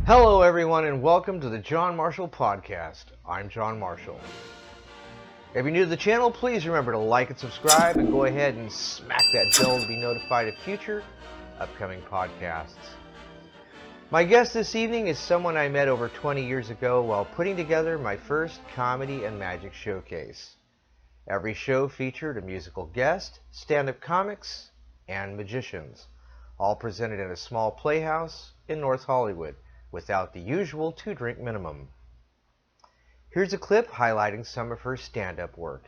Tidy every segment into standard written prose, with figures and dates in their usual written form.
Hello, everyone, and welcome to the John Marshall Podcast. I'm John Marshall. If you're new to the channel, please remember to like and subscribe, and go ahead and smack that bell to be notified of future upcoming podcasts. My guest this evening is someone I met over 20 years ago while putting together my first comedy and magic showcase. Every show featured a musical guest, stand-up comics, and magicians, all presented in a small playhouse in North Hollywood, without the usual 2-drink minimum. Here's a clip highlighting some of her stand-up work.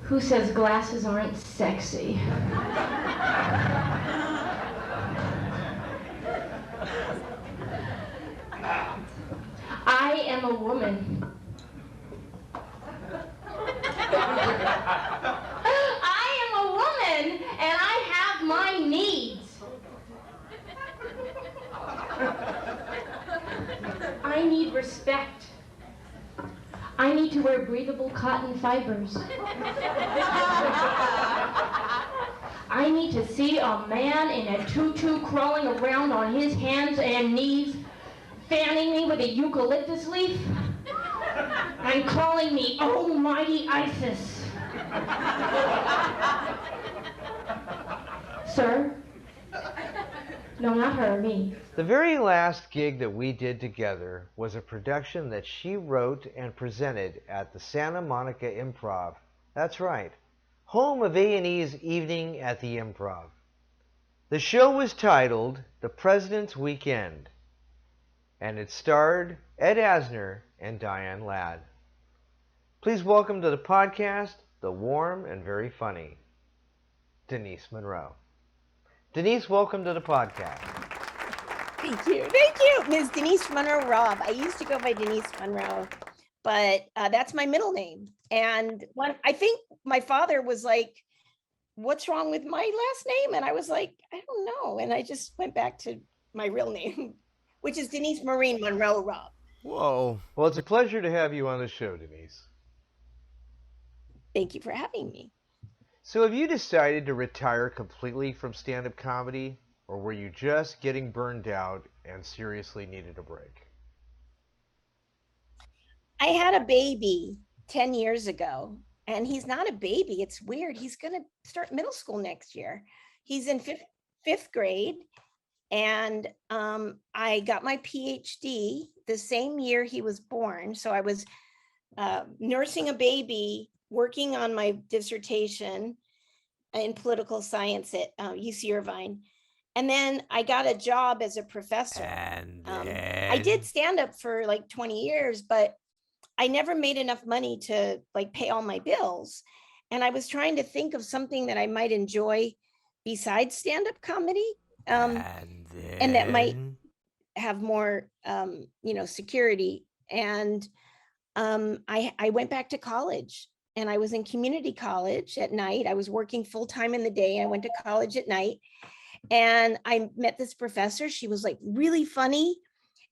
Who says glasses aren't sexy? I am a woman. I am a woman, and I have my needs. I need respect. I need to wear breathable cotton fibers. I need to see a man in a tutu crawling around on his hands and knees, fanning me with a eucalyptus leaf, and calling me Almighty Isis. Sir? No, not her, me. The very last gig that we did together was a production that she wrote and presented at the Santa Monica Improv. That's right, home of A&E's Evening at the Improv. The show was titled The President's Weekend, and it starred Ed Asner and Diane Ladd. Please welcome to the podcast the warm and very funny Denise Munro. Denise, welcome to the podcast. Thank you, Ms. Denise Munro Robb. I used to go by Denise Munro, but that's my middle name. And when I think my father was like, "What's wrong with my last name?" And I was like, "I don't know." And I just went back to my real name, which is Denise Maureen Munro Robb. Whoa. Well, it's a pleasure to have you on the show, Denise. Thank you for having me. So have you decided to retire completely from stand-up comedy, or were you just getting burned out and seriously needed a break? I had a baby 10 years ago, and he's not a baby. It's weird. He's going to start middle school next year. He's in fifth grade. And I got my PhD the same year he was born. So I was nursing a baby, working on my dissertation in political science at UC Irvine. And then I got a job as a professor. And I did stand up for like 20 years, but I never made enough money to like pay all my bills. And I was trying to think of something that I might enjoy besides stand-up comedy. And that might have more, security. And I went back to college, and I was in community college at night. I was working full-time in the day. I went to college at night, and I met this professor. She was like really funny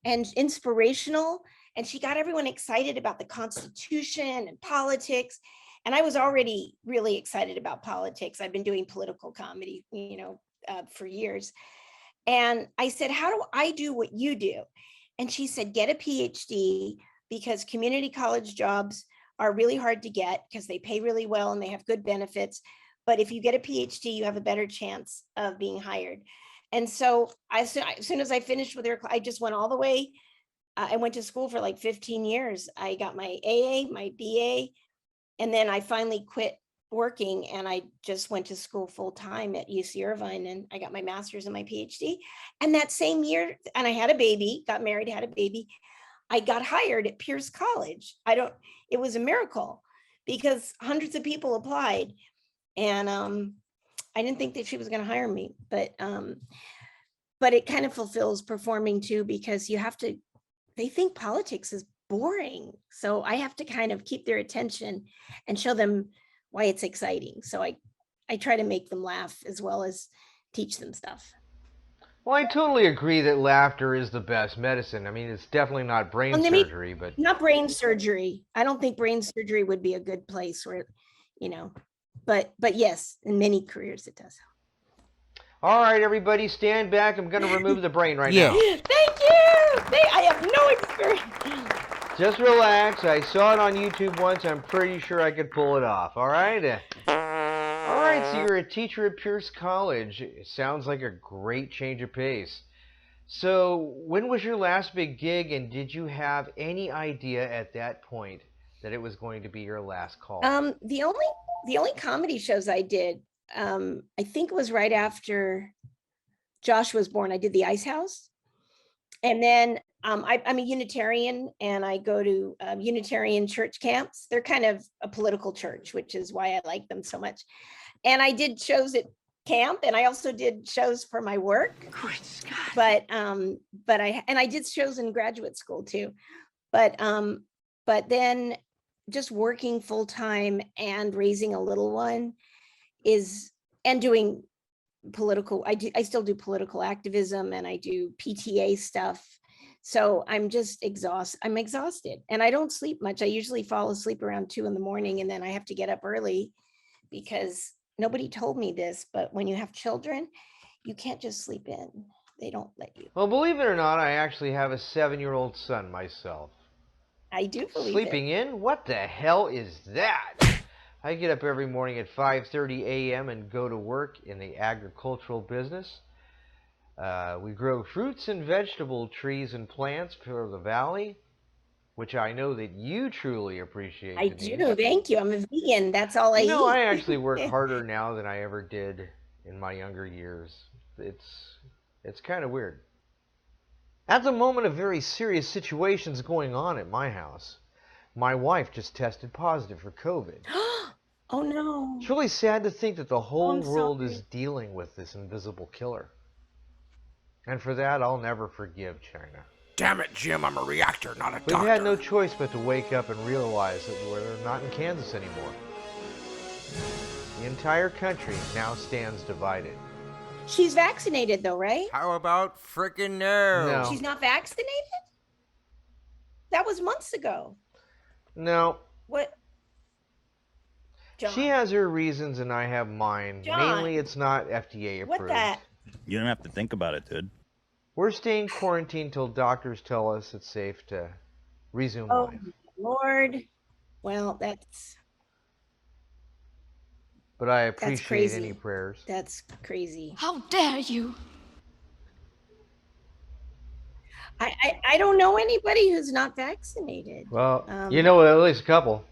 and inspirational, and she got everyone excited about the Constitution and politics. And I was already really excited about politics. I've been doing political comedy, for years. And I said, "How do I do what you do?" And she said, "Get a PhD, because community college jobs are really hard to get because they pay really well and they have good benefits. But if you get a PhD, you have a better chance of being hired." And so as soon as I finished with her, I just went all the way. I went to school for like 15 years. I got my AA, my BA, and then I finally quit working, and I just went to school full time at UC Irvine, and I got my master's and my PhD. And that same year, and I had a baby, got married, had a baby, I got hired at Pierce College. It was a miracle because hundreds of people applied, and I didn't think that she was going to hire me, but it kind of fulfills performing too, because they think politics is boring. So I have to kind of keep their attention and show them why it's exciting. So I try to make them laugh as well as teach them stuff. Well, I totally agree that laughter is the best medicine. I mean, it's definitely not brain surgery, but... Not brain surgery. I don't think brain surgery would be a good place where, but yes, in many careers it does. All right, everybody, stand back. I'm going to remove the brain right now. Thank you. I have no experience. Just relax. I saw it on YouTube once. I'm pretty sure I could pull it off. All right? All right, so you're a teacher at Pierce College. It sounds like a great change of pace. So when was your last big gig, and did you have any idea at that point that it was going to be your last call? The only comedy shows I did, I think it was right after Josh was born. I did the Ice House. And then I'm a Unitarian, and I go to Unitarian church camps. They're kind of a political church, which is why I like them so much. And I did shows at camp, and I also did shows for my work. Great Scott. But I did shows in graduate school too. But then just working full time and raising a little one and doing political, I still do political activism, and I do PTA stuff. So I'm just exhausted. I'm exhausted, and I don't sleep much. I usually fall asleep around 2 a.m, and then I have to get up early because nobody told me this, but when you have children, you can't just sleep in. They don't let you. Well, believe it or not, I actually have a 7-year-old son myself. I do believe Sleeping in? What the hell is that? I get up every morning at 5:30 a.m. and go to work in the agricultural business. We grow fruits and vegetable trees and plants for the valley, which I know that you truly appreciate. I Denise. do. Thank you. I'm a vegan. That's all I eat. I actually work harder now than I ever did in my younger years. It's kind of weird. At the moment, a very serious situation is going on at my house. My wife just tested positive for COVID. Oh no. It's really sad to think that the whole world is dealing with this invisible killer. And for that, I'll never forgive China. Damn it, Jim, I'm a reactor, not a doctor. We've had no choice but to wake up and realize that we're not in Kansas anymore. The entire country now stands divided. She's vaccinated though, right? How about frickin' no? No. She's not vaccinated? That was months ago. No. What? John. She has her reasons and I have mine. John. Mainly, it's not FDA approved. What that? You don't have to think about it, dude. We're staying quarantined till doctors tell us it's safe to resume life. Lord. Well, that's But I appreciate crazy. any prayers. That's crazy. How dare you? I don't know anybody who's not vaccinated. Well, you know at least a couple.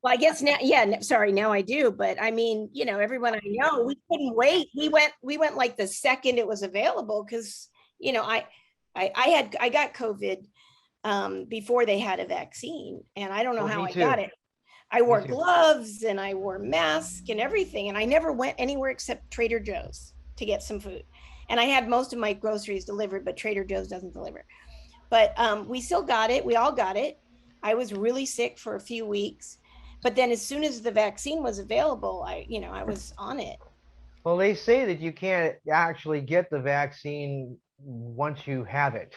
Well, I guess now, yeah, sorry, now I do. But I mean, everyone I know, we couldn't wait. We went like the second it was available because, I got COVID before they had a vaccine, and I don't know how I got it. I wore gloves and I wore masks and everything, and I never went anywhere except Trader Joe's to get some food. And I had most of my groceries delivered, but Trader Joe's doesn't deliver. But we still got it. We all got it. I was really sick for a few weeks. But then as soon as the vaccine was available, I was on it. Well, they say that you can't actually get the vaccine once you have it.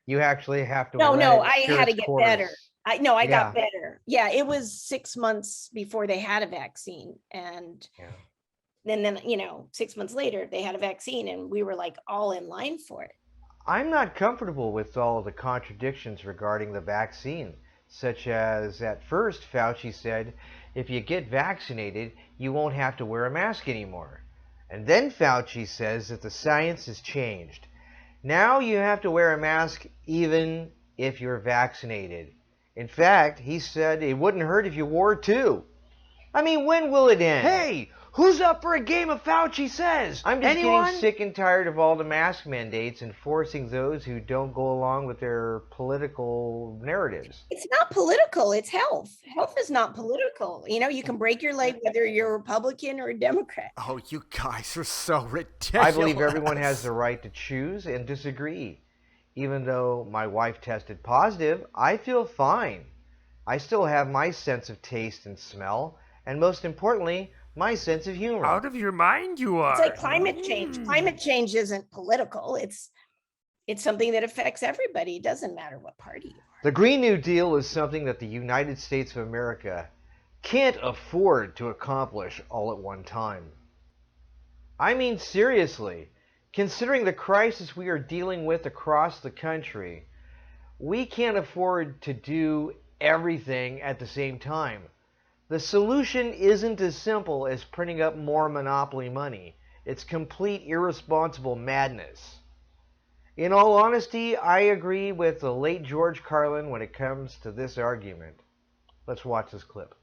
You actually have to. No, I had to get better. I got better. Yeah, it was 6 months before they had a vaccine. And then 6 months later, they had a vaccine and we were like all in line for it. I'm not comfortable with all of the contradictions regarding the vaccine, such as at first Fauci said, if you get vaccinated, you won't have to wear a mask anymore. And then Fauci says that the science has changed. Now you have to wear a mask even if you're vaccinated. In fact, he said it wouldn't hurt if you wore it too. I mean, when will it end? Hey, who's up for a game of Fauci Says? I'm just getting sick and tired of all the mask mandates and forcing those who don't go along with their political narratives. It's not political, it's health. Health is not political. You can break your leg whether you're a Republican or a Democrat. Oh, you guys are so ridiculous. I believe everyone has the right to choose and disagree. Even though my wife tested positive, I feel fine. I still have my sense of taste and smell, and most importantly, my sense of humor. Out of your mind you are. It's like climate change. Climate change isn't political. It's something that affects everybody. It doesn't matter what party you are. The Green New Deal is something that the United States of America can't afford to accomplish all at one time. I mean, seriously, considering the crisis we are dealing with across the country, we can't afford to do everything at the same time. The solution isn't as simple as printing up more monopoly money. It's complete irresponsible madness. In all honesty, I agree with the late George Carlin when it comes to this argument. Let's watch this clip.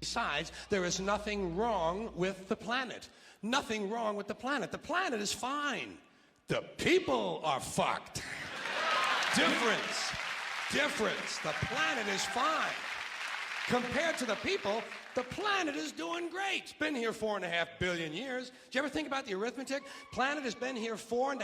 Besides, there is nothing wrong with the planet. Nothing wrong with the planet. The planet is fine. The people are fucked. Difference. The planet is fine. Compared to the people, the planet is doing great. It's been here 4.5 billion years. Did you ever think about the arithmetic? Planet has been here 4.5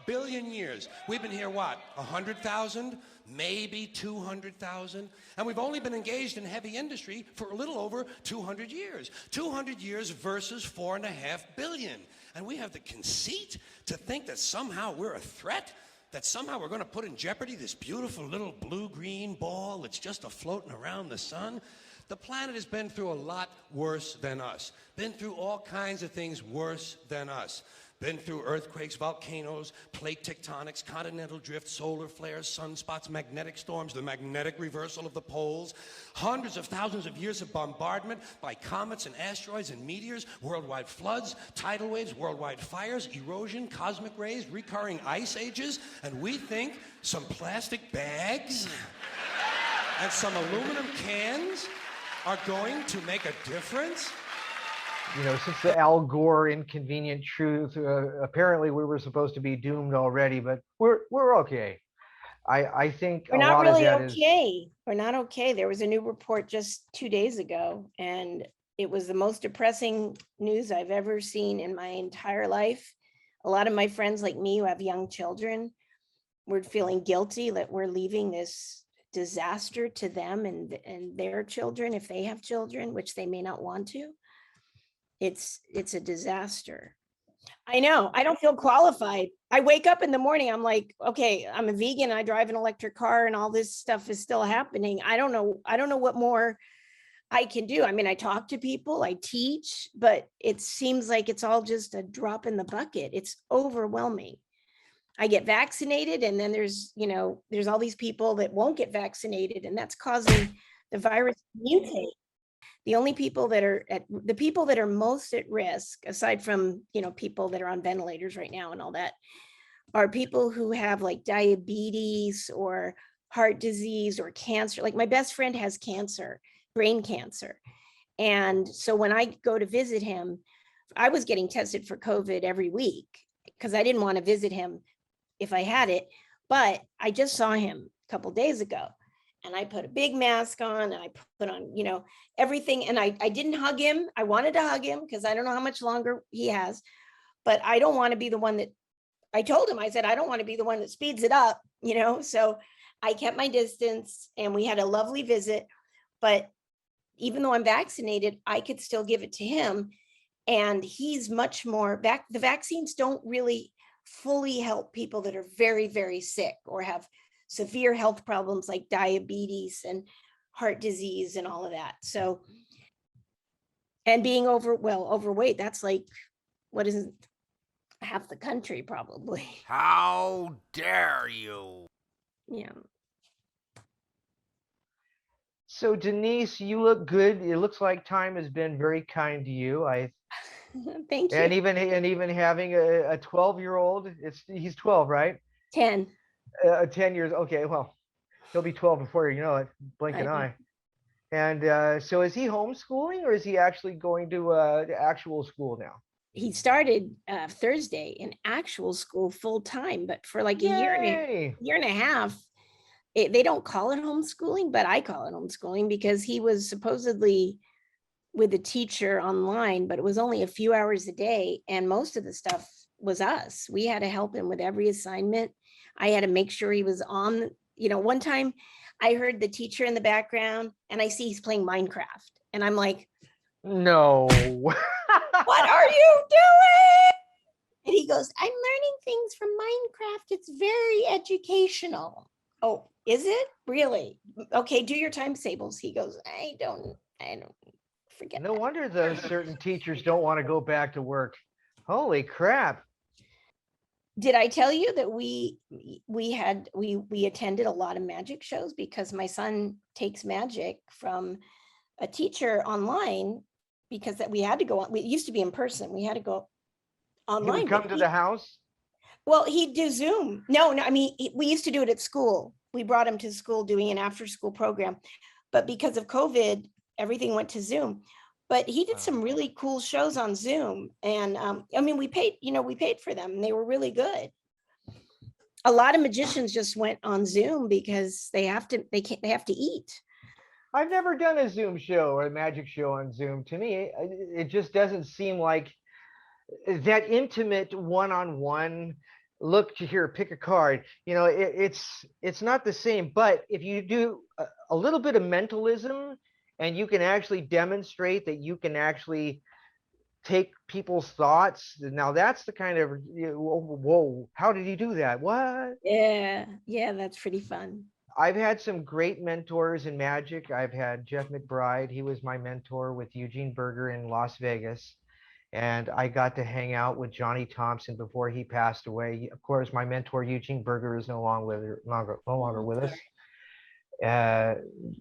billion years. We've been here, what, 100,000? Maybe 200,000? And we've only been engaged in heavy industry for a little over 200 years. 200 years versus 4.5 billion. And we have the conceit to think that somehow we're a threat? That somehow we're going to put in jeopardy this beautiful little blue-green ball that's just floating around the sun? The planet has been through a lot worse than us. Been through all kinds of things worse than us. Been through earthquakes, volcanoes, plate tectonics, continental drift, solar flares, sunspots, magnetic storms, the magnetic reversal of the poles, hundreds of thousands of years of bombardment by comets and asteroids and meteors, worldwide floods, tidal waves, worldwide fires, erosion, cosmic rays, recurring ice ages, and we think some plastic bags and some aluminum cans are going to make a difference? You know, since the Al Gore inconvenient truth, apparently we were supposed to be doomed already, but we're okay. I think We're not really okay. We're not okay. There was a new report just 2 days ago, and it was the most depressing news I've ever seen in my entire life. A lot of my friends like me who have young children, we're feeling guilty that we're leaving this disaster to them and their children if they have children, which they may not want to. It's a disaster. I know. I don't feel qualified. I wake up in the morning, I'm like, okay, I'm a vegan, I drive an electric car, and all this stuff is still happening. I don't know what more I can do. I mean, I talk to people, I teach, but it seems like it's all just a drop in the bucket. It's overwhelming. I get vaccinated, and then there's all these people that won't get vaccinated, and that's causing the virus to mutate. The only people that are most at risk, aside from, people that are on ventilators right now and all that, are people who have like diabetes or heart disease or cancer. Like my best friend has cancer, brain cancer. And so when I go to visit him, I was getting tested for COVID every week because I didn't want to visit him if I had it. But I just saw him a couple of days ago. And I put a big mask on, and I put on, everything. And I didn't hug him. I wanted to hug him because I don't know how much longer he has, but I don't want to be the one that, I told him, I said, I don't want to be the one that speeds it up, so I kept my distance, and we had a lovely visit. But even though I'm vaccinated, I could still give it to him. And he's much more the vaccines don't really fully help people that are very, very sick or have severe health problems like diabetes and heart disease and all of that. So, and being overweight, that's like, what is it? Half the country probably. How dare you? Yeah. So Denise, you look good. It looks like time has been very kind to you. Thank you. And even having a 12-year-old, he's 12, right? 10. 10 years. Okay, well, he'll be 12 before you know it. Blink an eye. And so is he homeschooling, or is he actually going to actual school now? He started Thursday in actual school full time, but for like a year and a half, they don't call it homeschooling, but I call it homeschooling because he was supposedly with a teacher online, but it was only a few hours a day, and most of the stuff was us. We had to help him with every assignment. I had to make sure he was on, one time I heard the teacher in the background, and I see he's playing Minecraft, and I'm like, No. What are you doing? And he goes, I'm learning things from Minecraft. It's very educational. Oh, is it really? Okay, do your times tables. He goes, I don't forget No that. wonder those certain teachers don't want to go back to work. Holy crap. Did I tell you that we attended a lot of magic shows because my son takes magic from a teacher online because that we had to go on. We used to be in person. We had to go He would online. come to the house? Well, he'd do Zoom. No, I mean, we used to do it at school. We brought him to school doing an after school program. But because of COVID, everything went to Zoom. But he did some really cool shows on Zoom. And I mean, we paid for them. And they were really good. A lot of magicians just went on Zoom because they have to eat. I've never done a Zoom show or a magic show on Zoom. To me, it just doesn't seem like that intimate one-on-one look to here, pick a card. You know, it's not the same. But if you do a little bit of mentalism and you can actually demonstrate that you can actually take people's thoughts, now that's the kind of, whoa, how did he do that? What? Yeah, that's pretty fun. I've had some great mentors in magic. I've had Jeff McBride. He was my mentor with Eugene Berger in Las Vegas. And I got to hang out with Johnny Thompson before he passed away. Of course, my mentor Eugene Berger is no longer with us.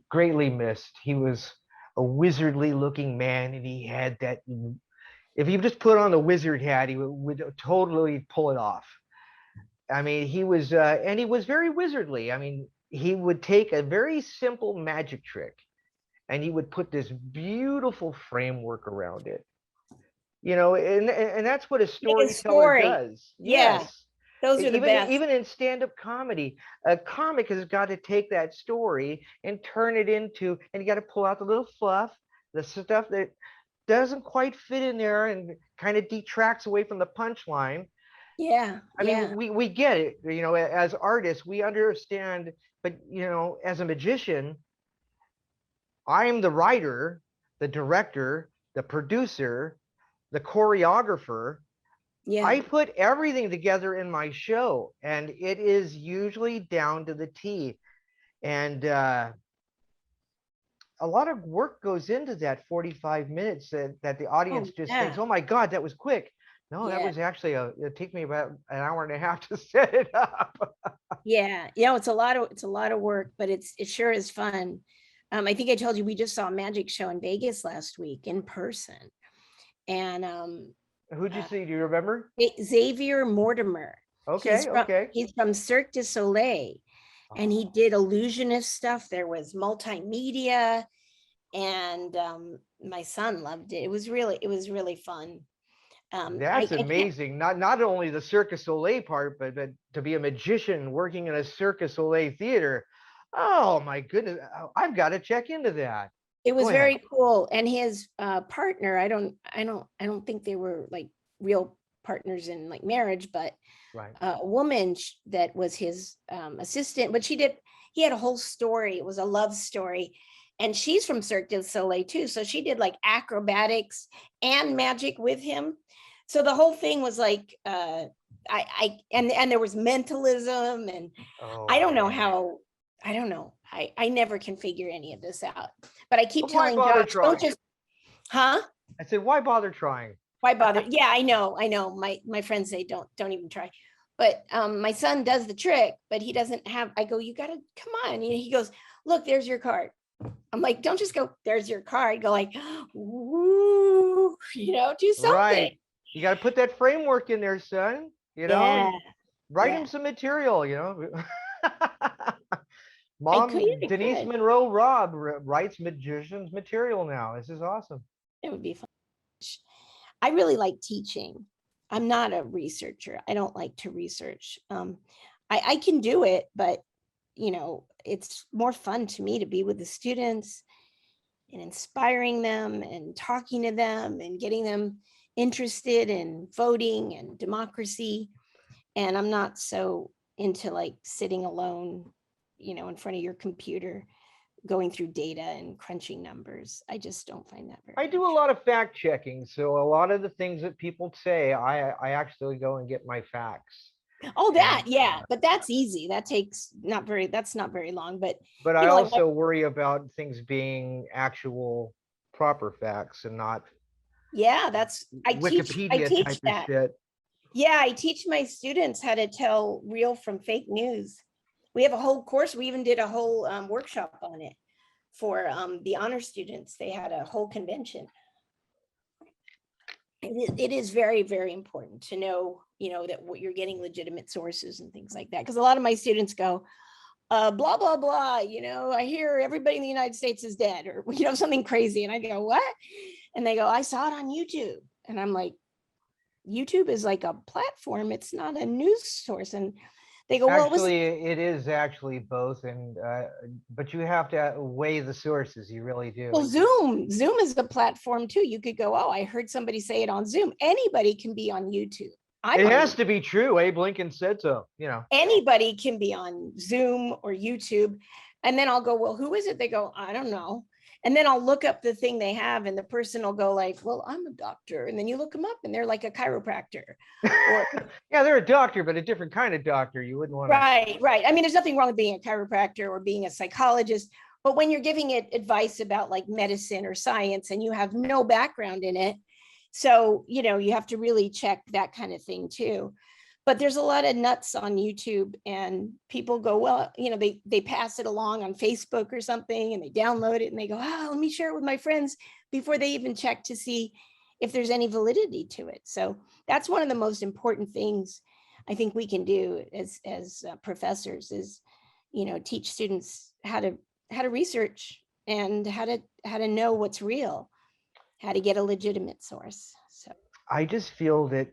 Greatly missed. He was a wizardly looking man, and he had that. If you just put on the wizard hat, he would totally pull it off. I mean, he was very wizardly. I mean, he would take a very simple magic trick, and he would put this beautiful framework around it. You know, and that's what a storyteller does. Yeah, yes. Those are the best. Even in stand-up comedy, a comic has got to take that story and turn it into, and you got to pull out the little fluff, the stuff that doesn't quite fit in there and kind of detracts away from the punchline. Yeah. I mean, we get it, you know, as artists, we understand, but, you know, as a magician, I'm the writer, the director, the producer, the choreographer. Yeah. I put everything together in my show, and it is usually down to the T. And a lot of work goes into that 45 minutes that the audience thinks, oh my God, that was quick. No, that was actually it took me about an hour and a half to set it up. Yeah, it's a lot of work, but it sure is fun. I think I told you we just saw a magic show in Vegas last week in person. And who'd you see? Do you remember? Xavier Mortimer. Okay. He's from Cirque du Soleil, and he did illusionist stuff. There was multimedia, and my son loved it. It was really fun. That's amazing. Not only the Cirque du Soleil part, but to be a magician working in a Cirque du Soleil theater. Oh my goodness, I've got to check into that. It was very cool. And his partner, I don't think they were like real partners in like marriage, but a woman that was his assistant, but he had a whole story. It was a love story. And she's from Cirque du Soleil too. So she did like acrobatics and magic with him. So the whole thing was like, and there was mentalism, and I don't know. I never can figure any of this out, but I keep telling Josh, don't just, I said, why bother trying? Why bother? Yeah, I know. My friends say, don't even try. But my son does the trick, but he doesn't have, I go, you gotta, come on. And he goes, look, there's your card. I'm like, don't just go, there's your card. Go like, ooh, do something. Right. You got to put that framework in there, son. Write him some material, Mom, Denise Munro Robb writes magicians material now. This is awesome. It would be fun. I really like teaching. I'm not a researcher. I don't like to research. I can do it, but it's more fun to me to be with the students and inspiring them and talking to them and getting them interested in voting and democracy. And I'm not so into like sitting alone, in front of your computer going through data and crunching numbers. I just don't find that very I do a lot of fact checking, so a lot of the things that people say, I actually go and get my facts. Oh, that, And, yeah, but that's easy. That takes that's not very long, but but you I know, like also worry about things being actual proper facts and not yeah, I Wikipedia teach type of that. shit. Yeah, I teach my students how to tell real from fake news. We have a whole course. We even did a whole workshop on it for the honor students. They had a whole convention. It is very, very important to know, that what you're getting legitimate sources and things like that. Because a lot of my students go, blah, blah, blah, I hear everybody in the United States is dead, or, something crazy. And I go, what? And they go, I saw it on YouTube. And I'm like, YouTube is like a platform. It's not a news source. And they go, well, Actually, it is actually both, and but you have to weigh the sources. You really do. well, Zoom is a platform too. You could go, oh, I heard somebody say it on Zoom. Anybody can be on YouTube. It has to be true. Abe Lincoln said so. Anybody can be on Zoom or YouTube. And then I'll go, well, who is it? They go, I don't know. And then I'll look up the thing they have, and the person will go like, well, I'm a doctor. And then you look them up and they're like a chiropractor. Or, yeah, they're a doctor, but a different kind of doctor. You wouldn't want to. Right. I mean, there's nothing wrong with being a chiropractor or being a psychologist, but when you're giving it advice about like medicine or science and you have no background in it, so, you have to really check that kind of thing too. But there's a lot of nuts on YouTube, and people go, well, they pass it along on Facebook or something, and they download it and they go, oh, let me share it with my friends, before they even check to see if there's any validity to it. So that's one of the most important things I think we can do as professors is, teach students how to research and how to know what's real, how to get a legitimate source. So I just feel that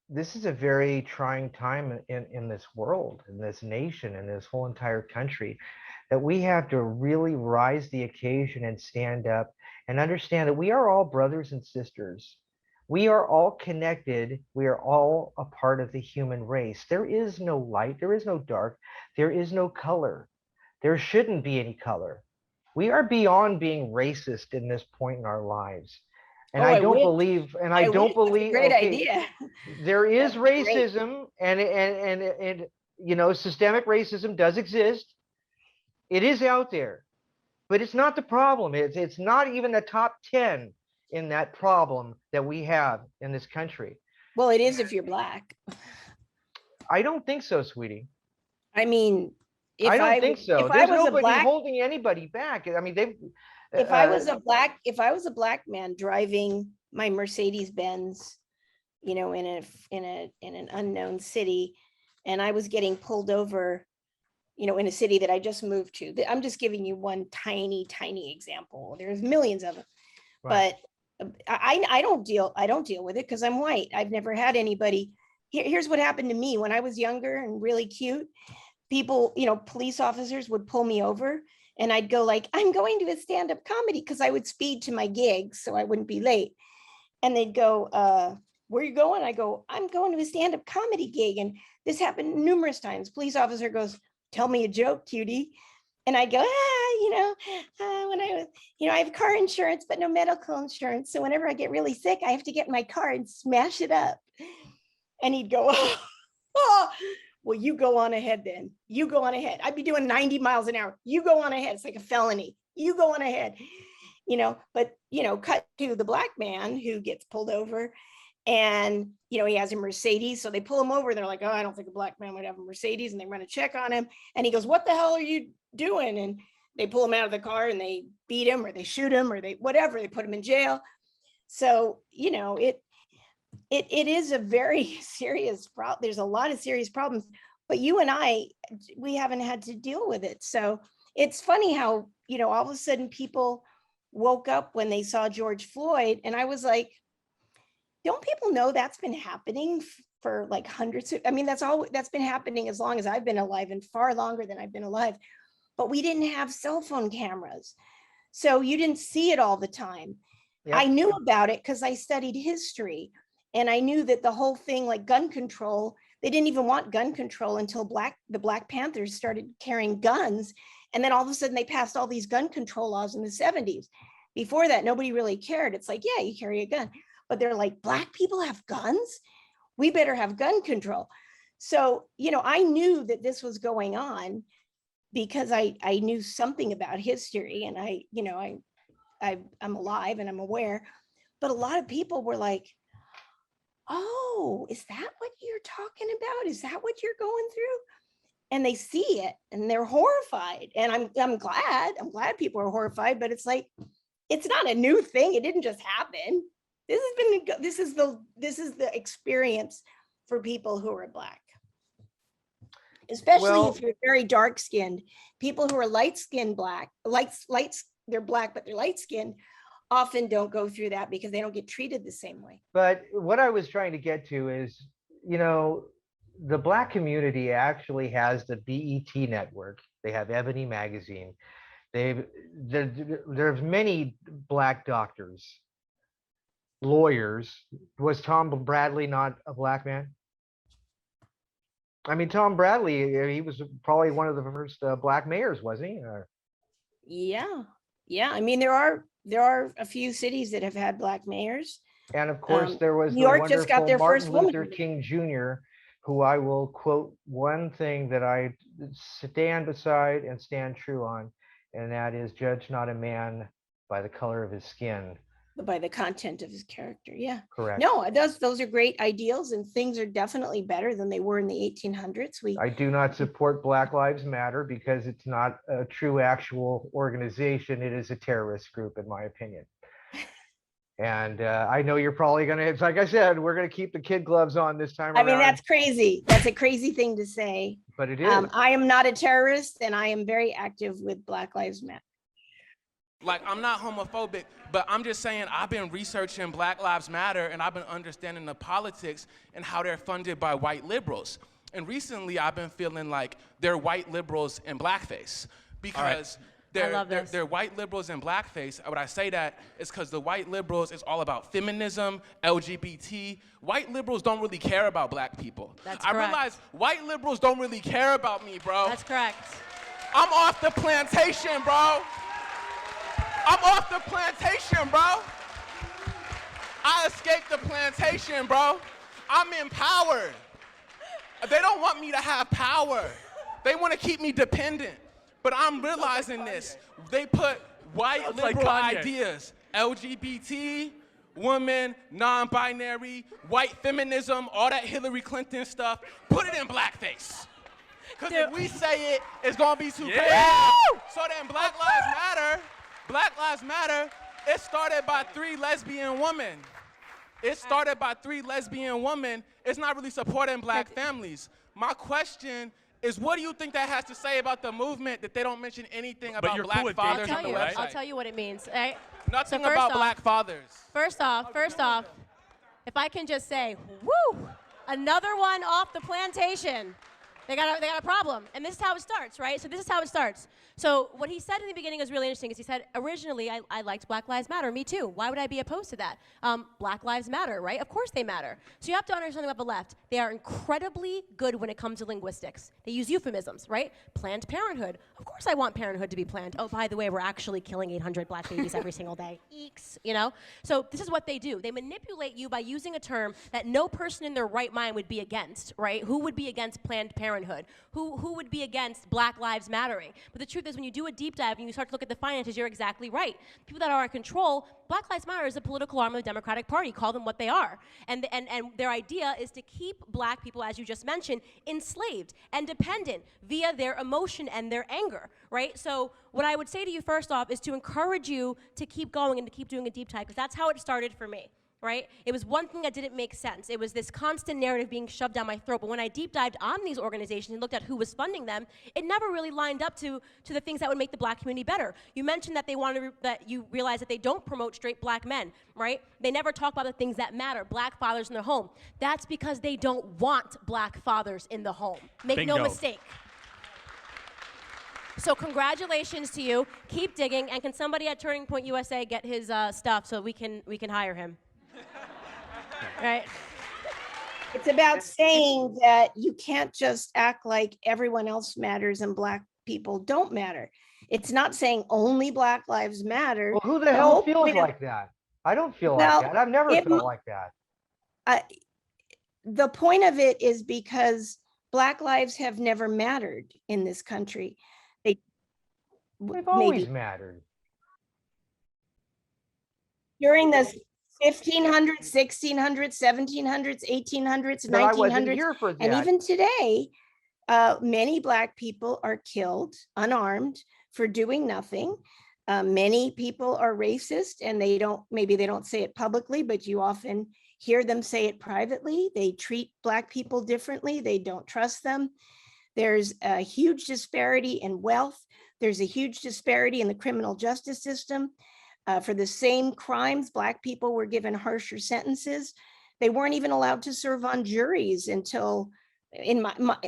this is a very trying time in this world, in this nation, in this whole entire country, that we have to really rise the occasion and stand up and understand that we are all brothers and sisters. We are all connected. We are all a part of the human race. There is no light. There is no dark. There is no color. There shouldn't be any color. We are beyond being racist in this point in our lives. And I don't believe, great idea. There is racism, and systemic racism does exist. It is out there, but it's not the problem. It's not even the top 10 in that problem that we have in this country. Well, it is if you're Black. I don't think so, sweetie. I mean, I don't think so. There's nobody holding anybody back. I mean, if I was a Black man driving my Mercedes Benz, in an unknown city, and I was getting pulled over, in a city that I just moved to. I'm just giving you one tiny example. There's millions of them, right. But I don't deal with it because I'm white. I've never had anybody. Here's what happened to me when I was younger and really cute. People, police officers would pull me over, and I'd go like, I'm going to a stand-up comedy, because I would speed to my gigs so I wouldn't be late. And they'd go, where are you going? I go, I'm going to a stand-up comedy gig. And this happened numerous times. Police officer goes, tell me a joke, cutie. And I go, when I was, I have car insurance, but no medical insurance. So whenever I get really sick, I have to get in my car and smash it up. And he'd go, oh. Well, you go on ahead then. You go on ahead. I'd be doing 90 miles an hour. You go on ahead. It's like a felony. You go on ahead. But, cut to the Black man who gets pulled over, and, he has a Mercedes. So they pull him over. They're like, oh, I don't think a Black man would have a Mercedes. And they run a check on him. And he goes, what the hell are you doing? And they pull him out of the car and they beat him, or they shoot him, or whatever. They put him in jail. So, it is a very serious problem. There's a lot of serious problems, but you and we haven't had to deal with it. So it's funny how, all of a sudden people woke up when they saw George Floyd, and I was like, don't people know that's been happening for like hundreds of, that's been happening as long as I've been alive, and far longer than I've been alive, but we didn't have cell phone cameras. So you didn't see it all the time. Yep. I knew about it because I studied history. And I knew that the whole thing, like gun control, they didn't even want gun control until the Black Panthers started carrying guns. And then all of a sudden they passed all these gun control laws in the 70s. Before that, nobody really cared. It's like, yeah, you carry a gun. But they're like, Black people have guns? We better have gun control. So, you know, I knew that this was going on because I knew something about history, and I'm alive and I'm aware. But a lot of people were like, oh, is that what you're talking about? Is that what you're going through? And they see it and they're horrified. And I'm glad people are horrified, but it's like, it's not a new thing. It didn't just happen. This is the experience for people who are Black. Especially if you're very dark skinned. People who are light skinned Black, they're Black, but they're light skinned, often don't go through that because they don't get treated the same way. But what I was trying to get to is, you know, the Black community actually has the BET network. They have Ebony magazine. There's many Black doctors, lawyers. Was Tom Bradley not a Black man? I mean, Tom Bradley, he was probably one of the first Black mayors, wasn't he? Yeah. I mean, there are a few cities that have had Black mayors. And of course, there was New York just got their first woman. Martin Luther King Jr., who I will quote one thing that I stand beside and stand true on, and that is, judge not a man by the color of his skin, but by the content of his character. Yeah. Correct. No, those are great ideals, and things are definitely better than they were in the 1800s. I do not support Black Lives Matter because it's not a true actual organization. It is a terrorist group, in my opinion. And I know you're probably going to, it's like I said, we're going to keep the kid gloves on this time around. I mean, that's crazy. That's a crazy thing to say. But it is. I am not a terrorist, and I am very active with Black Lives Matter. Like, I'm not homophobic, but I'm just saying I've been researching Black Lives Matter, and I've been understanding the politics and how they're funded by white liberals. And recently, I've been feeling like they're white liberals in blackface because they're white liberals in blackface. When I say that, it's because the white liberals is all about feminism, LGBT. White liberals don't really care about Black people. That's correct. I realize white liberals don't really care about me, bro. That's correct. I'm off the plantation, bro. I'm off the plantation, bro. I escaped the plantation, bro. I'm empowered. They don't want me to have power. They want to keep me dependent. But I'm realizing this. They put white liberal ideas, LGBT, women, non-binary, white feminism, all that Hillary Clinton stuff, put it in blackface. Because if we say it, it's going to be too crazy. So then Black Lives Matter, it started by 3 lesbian women. It's not really supporting Black families. My question is, what do you think that has to say about the movement that they don't mention anything about Black fathers on the website? I'll tell you what it means. Nothing about Black fathers. First off, if I can just say, woo, another one off the plantation. They got a problem, and this is how it starts, right? So this is how it starts. So what he said in the beginning is really interesting, is he said, originally, I liked Black Lives Matter, me too. Why would I be opposed to that? Black Lives Matter, right? Of course they matter. So you have to understand something about the left. They are incredibly good when it comes to linguistics. They use euphemisms, right? Planned Parenthood. Of course I want parenthood to be planned. Oh, by the way, we're actually killing 800 Black babies every single day. Eeks, you know? So this is what they do. They manipulate you by using a term that no person in their right mind would be against, right? Who would be against Planned Parenthood? Who would be against Black Lives Mattering? But the truth is, when you do a deep dive and you start to look at the finances, you're exactly right. People that are in control, Black Lives Matter is a political arm of the Democratic Party. Call them what they are. And their idea is to keep Black people, as you just mentioned, enslaved and dependent via their emotion and their anger, right? So what I would say to you first off is to encourage you to keep going and to keep doing a deep dive, because that's how it started for me. Right? It was one thing that didn't make sense. It was this constant narrative being shoved down my throat. But when I deep dived on these organizations and looked at who was funding them, it never really lined up to the things that would make the Black community better. You mentioned that that you realize that they don't promote straight Black men, right? They never talk about the things that matter, Black fathers in their home. That's because they don't want Black fathers in the home. Make no mistake. So congratulations to you. Keep digging. And can somebody at Turning Point USA get his stuff so we can hire him? Right. It's about saying that you can't just act like everyone else matters and Black people don't matter. It's not saying only Black Lives Matter. Well, who the hell whole feels point of- like that? I don't feel Well, like that. I've never it felt m- like that. The point of it is because Black lives have never mattered in this country. They They've always maybe mattered. during the 1500s, 1600s, 1700s, 1800s, But I wasn't 1900s, here for and that. even today, many Black people are killed unarmed for doing nothing. Many people are racist, and maybe they don't say it publicly, but you often hear them say it privately. They treat Black people differently. They don't trust them. There's a huge disparity in wealth. There's a huge disparity in the criminal justice system. For the same crimes, Black people were given harsher sentences. They weren't even allowed to serve on juries until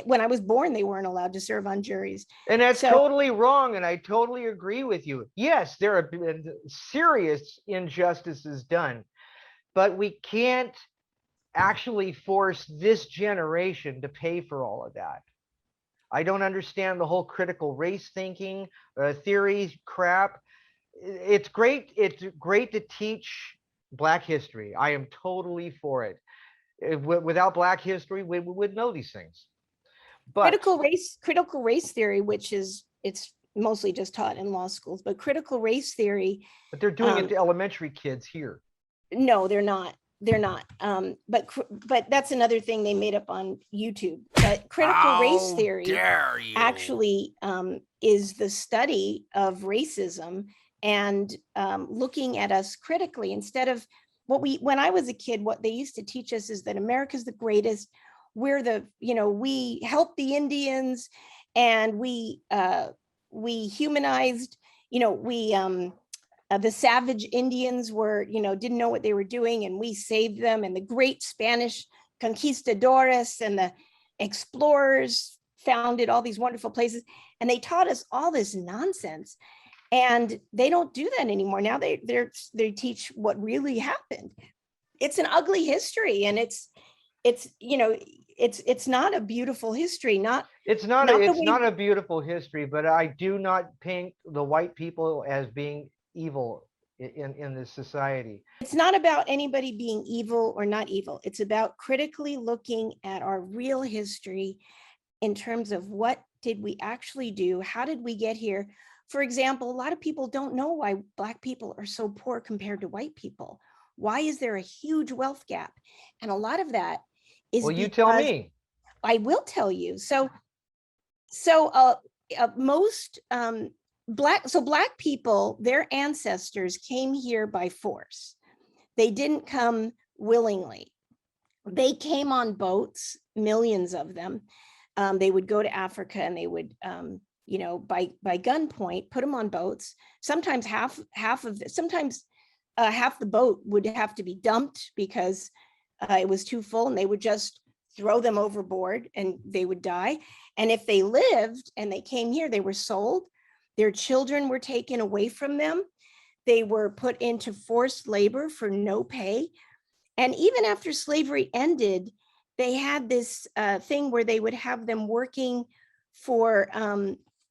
when I was born. They weren't allowed to serve on juries. And that's So- totally wrong, and I totally agree with you. Yes, there have been serious injustices done, but we can't actually force this generation to pay for all of that. I don't understand the whole critical race thinking, theories crap. It's great. It's great to teach Black history. I am totally for it. Without Black history, we would know these things. But critical race theory, which it's mostly just taught in law schools, but critical race theory. But they're doing it to elementary kids here. No, they're not. They're not. But that's another thing they made up on YouTube. But critical race theory dare you. actually is the study of racism and looking at us critically instead of when I was a kid, what they used to teach us is that America's the greatest. We're we helped the Indians, and we humanized, the savage Indians were, didn't know what they were doing, and we saved them, and the great Spanish conquistadores and the explorers founded all these wonderful places, and they taught us all this nonsense. And they don't do that anymore. Now they teach what really happened. It's an ugly history, and it's not a beautiful history. It's not a beautiful history, but I do not paint the white people as being evil in this society. It's not about anybody being evil or not evil. It's about critically looking at our real history in terms of what did we actually do? How did we get here? For example, a lot of people don't know why Black people are so poor compared to white people. Why is there a huge wealth gap? And a lot of that is Well, you tell me. I will tell you. So most Black people, their ancestors came here by force. They didn't come willingly. They came on boats, millions of them. They would go to Africa, and they would, by gunpoint, put them on boats. Sometimes half the boat would have to be dumped because it was too full, and they would just throw them overboard and they would die. And if they lived and they came here, they were sold. Their children were taken away from them. They were put into forced labor for no pay. And even after slavery ended, they had this thing where they would have them working for,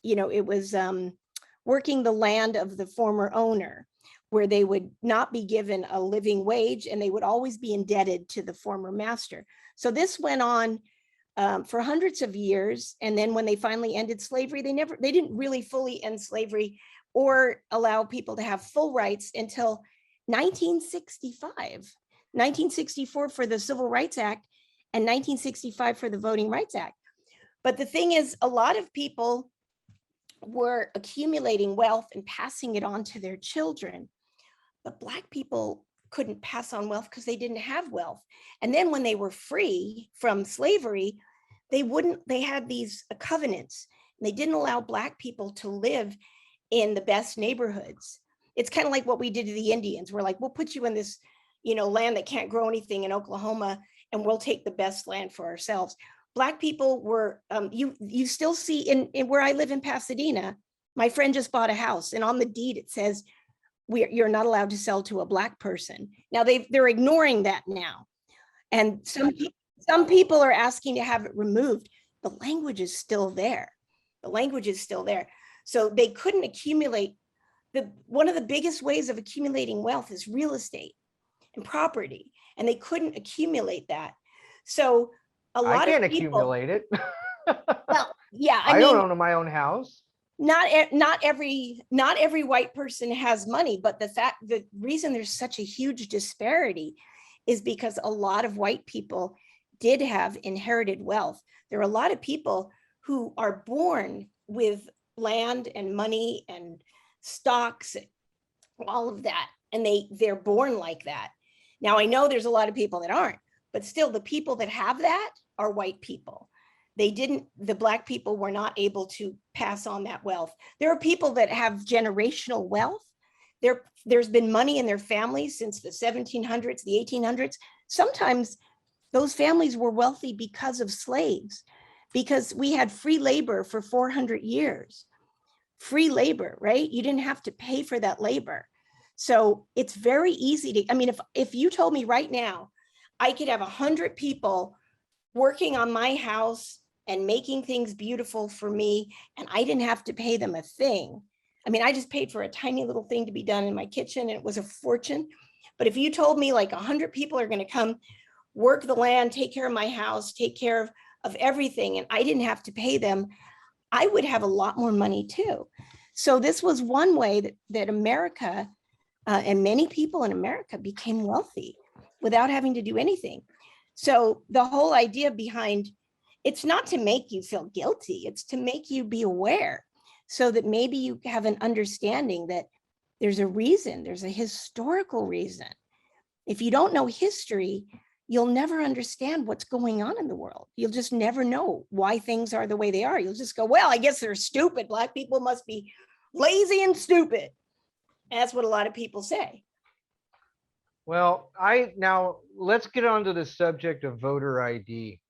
it was working the land of the former owner, where they would not be given a living wage, and they would always be indebted to the former master. So this went on for hundreds of years. And then when they finally ended slavery, they didn't really fully end slavery or allow people to have full rights until 1965, 1964 for the Civil Rights Act, and 1965 for the Voting Rights Act. But the thing is, a lot of people were accumulating wealth and passing it on to their children. But Black people couldn't pass on wealth because they didn't have wealth. And then when they were free from slavery, they had these covenants. And they didn't allow Black people to live in the best neighborhoods. It's kind of like what we did to the Indians. We're like, we'll put you in this, land that can't grow anything in Oklahoma, and we'll take the best land for ourselves. Black people were, you still see in where I live in Pasadena, my friend just bought a house, and on the deed it says, you're not allowed to sell to a Black person. Now they're ignoring that now. And some people are asking to have it removed. The language is still there. The language is still there. So they couldn't accumulate. One of the biggest ways of accumulating wealth is real estate and property, and they couldn't accumulate that. So a I lot can't of people, accumulate it. well, yeah, I I mean, don't own my own house. not every white person has money, but the reason there's such a huge disparity is because a lot of white people did have inherited wealth. There are a lot of people who are born with land and money and stocks, all of that, and they're born like that. Now I know there's a lot of people that aren't, but still the people that have that are white people. The Black people were not able to pass on that wealth. There are people that have generational wealth. There's been money in their families since the 1700s, the 1800s. Sometimes those families were wealthy because of slaves, because we had free labor for 400 years. Free labor, right? You didn't have to pay for that labor. So it's very easy to, I mean, if you told me right now, I could have 100 people working on my house and making things beautiful for me, and I didn't have to pay them a thing. I mean, I just paid for a tiny little thing to be done in my kitchen, and it was a fortune. But if you told me like 100 people are going to come work the land, take care of my house, take care of everything, and I didn't have to pay them, I would have a lot more money too. So this was one way that America and many people in America became wealthy without having to do anything. So the whole idea behind, it's not to make you feel guilty, it's to make you be aware so that maybe you have an understanding that there's a reason, there's a historical reason. If you don't know history, you'll never understand what's going on in the world. You'll just never know why things are the way they are. You'll just go, well, I guess they're stupid. Black people must be lazy and stupid. And that's what a lot of people say. Well, now let's get on to the subject of voter ID.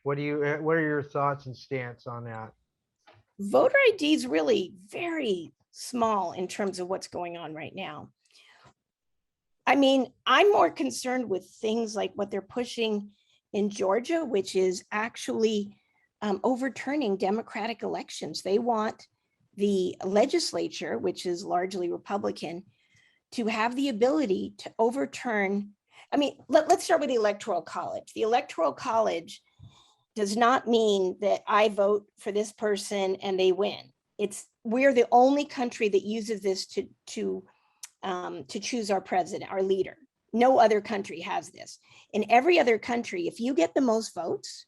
What are your thoughts and stance on that? Voter ID is really very small in terms of what's going on right now. I mean, I'm more concerned with things like what they're pushing in Georgia, which is actually overturning democratic elections. They want the legislature, which is largely Republican, to have the ability to overturn. I mean, let's start with the Electoral College. The Electoral College does not mean that I vote for this person and they win. We're the only country that uses this to choose our president, our leader. No other country has this. In every other country, if you get the most votes,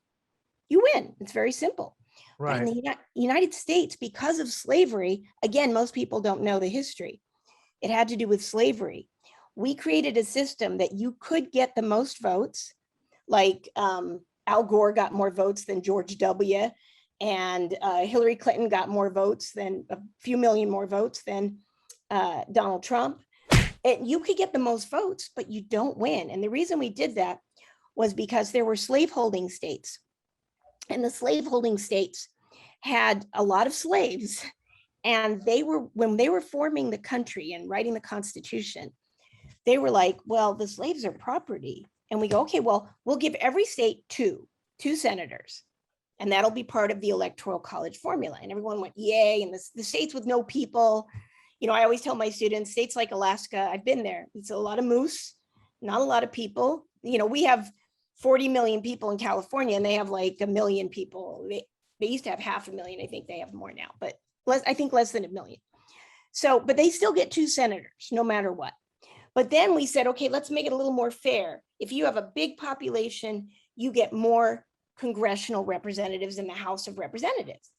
you win. It's very simple. Right. But in the United States, because of slavery, again, most people don't know the history. It had to do with slavery. We created a system that you could get the most votes, like Al Gore got more votes than George W. And Hillary Clinton got more votes than a few million more votes than Donald Trump. And you could get the most votes, but you don't win. And the reason we did that was because there were slaveholding states. And the slaveholding states had a lot of slaves. And when they were forming the country and writing the Constitution, they were like, well, the slaves are property. And we go, okay, well, we'll give every state two senators. And that'll be part of the Electoral College formula. And everyone went, yay. And the states with no people, you know, I always tell my students, states like Alaska, I've been there. It's a lot of moose, not a lot of people. You know, we have 40 million people in California and they have like 1 million people. They used to have 500,000. I think they have more now, but I think less than 1 million. So, but they still get 2 senators no matter what. But then we said, okay, let's make it a little more fair. If you have a big population, you get more congressional representatives in the House of Representatives.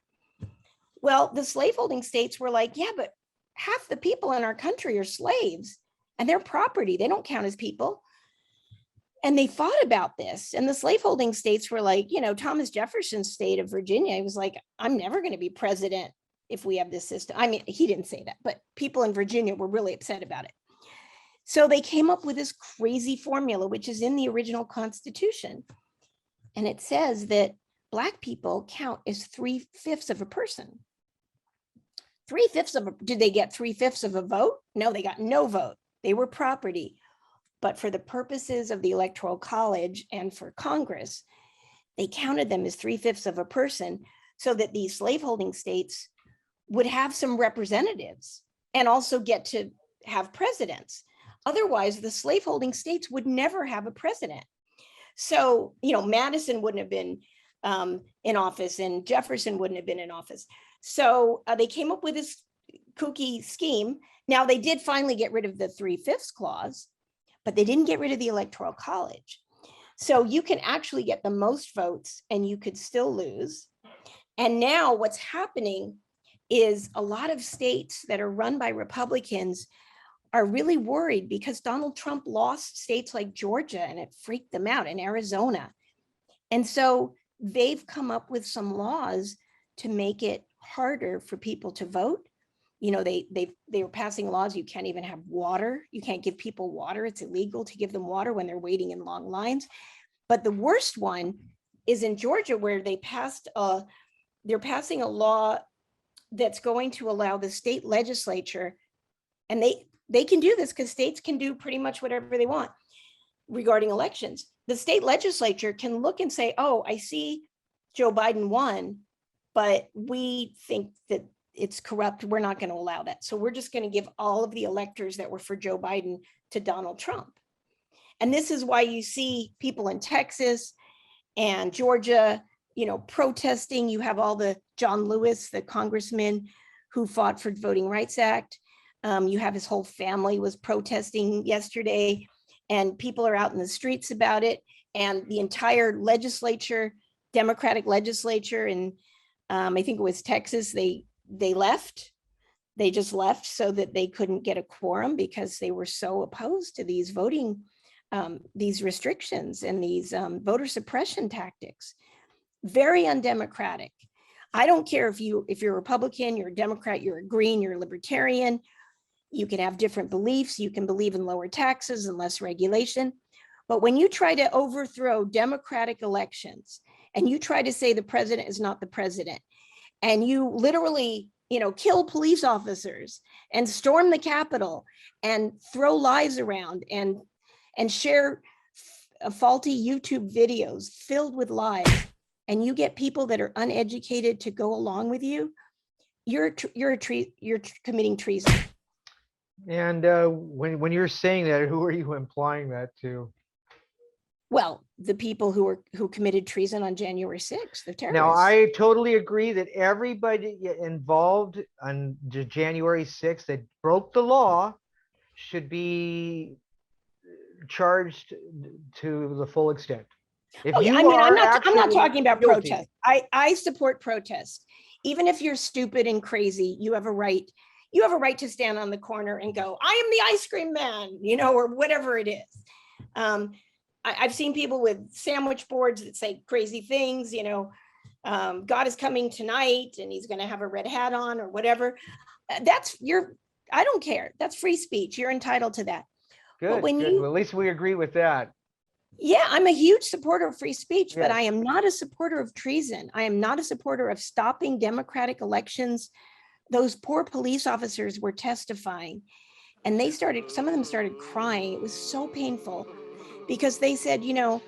Well, the slaveholding states were like, yeah, but half the people in our country are slaves and they're property. They don't count as people. And they fought about this. And the slaveholding states were like, you know, Thomas Jefferson's state of Virginia, he was like, I'm never going to be president if we have this system. I mean, he didn't say that, but people in Virginia were really upset about it. So they came up with this crazy formula, which is in the original Constitution. And it says that Black people count as 3/5 of a person. 3/5 did they get 3/5 of a vote? No, they got no vote. They were property. But for the purposes of the Electoral College and for Congress, they counted them as 3/5 of a person so that these slaveholding states would have some representatives and also get to have presidents. Otherwise, the slaveholding states would never have a president. So, you know, Madison wouldn't have been in office and Jefferson wouldn't have been in office. So they came up with this kooky scheme. Now, they did finally get rid of the 3/5 clause, but they didn't get rid of the Electoral College. So you can actually get the most votes and you could still lose. And now what's happening is a lot of states that are run by Republicans are really worried because Donald Trump lost states like Georgia and it freaked them out, in Arizona. And so they've come up with some laws to make it harder for people to vote. You know, they were passing laws. You can't even have water. You can't give people water. It's illegal to give them water when they're waiting in long lines. But the worst one is in Georgia, where they're passing a law that's going to allow the state legislature, and they can do this because states can do pretty much whatever they want regarding elections. The state legislature can look and say, oh, I see Joe Biden won, but we think that it's corrupt. We're not going to allow that. So we're just going to give all of the electors that were for Joe Biden to Donald Trump. And this is why you see people in Texas and Georgia, you know, protesting. You have all the John Lewis, the congressman who fought for the Voting Rights Act. You have his whole family was protesting yesterday, and people are out in the streets about it. And the entire legislature, Democratic legislature, and I think it was Texas, they left. They just left so that they couldn't get a quorum because they were so opposed to these voting, these restrictions and these voter suppression tactics. Very undemocratic. I don't care if you're a Republican, you're a Democrat, you're a Green, you're a Libertarian. You can have different beliefs. You can believe in lower taxes and less regulation. But when you try to overthrow democratic elections and you try to say the president is not the president, and you literally, you know, kill police officers and storm the Capitol and throw lies around and share faulty YouTube videos filled with lies, and you get people that are uneducated to go along with you, you're committing treason. And when you're saying that, who are you implying that to? Well, the people who committed treason on January 6th, the terrorists. Now, I totally agree that everybody involved on January 6th that broke the law should be charged to the full extent. If oh, yeah, I mean, I'm not talking about guilty. protest. I support protest. Even if you're stupid and crazy, you have a right. You have a right to stand on the corner and go, I am the ice cream man, you know, or whatever it is. I've seen people with sandwich boards that say crazy things, you know, God is coming tonight and he's going to have a red hat on or whatever. I don't care. That's free speech. You're entitled to that. Good. Well, at least we agree with that. Yeah, I'm a huge supporter of free speech, Yes. but I am not a supporter of treason. I am not a supporter of stopping democratic elections. Those poor police officers were testifying and some of them started crying. It was so painful because they said, you know,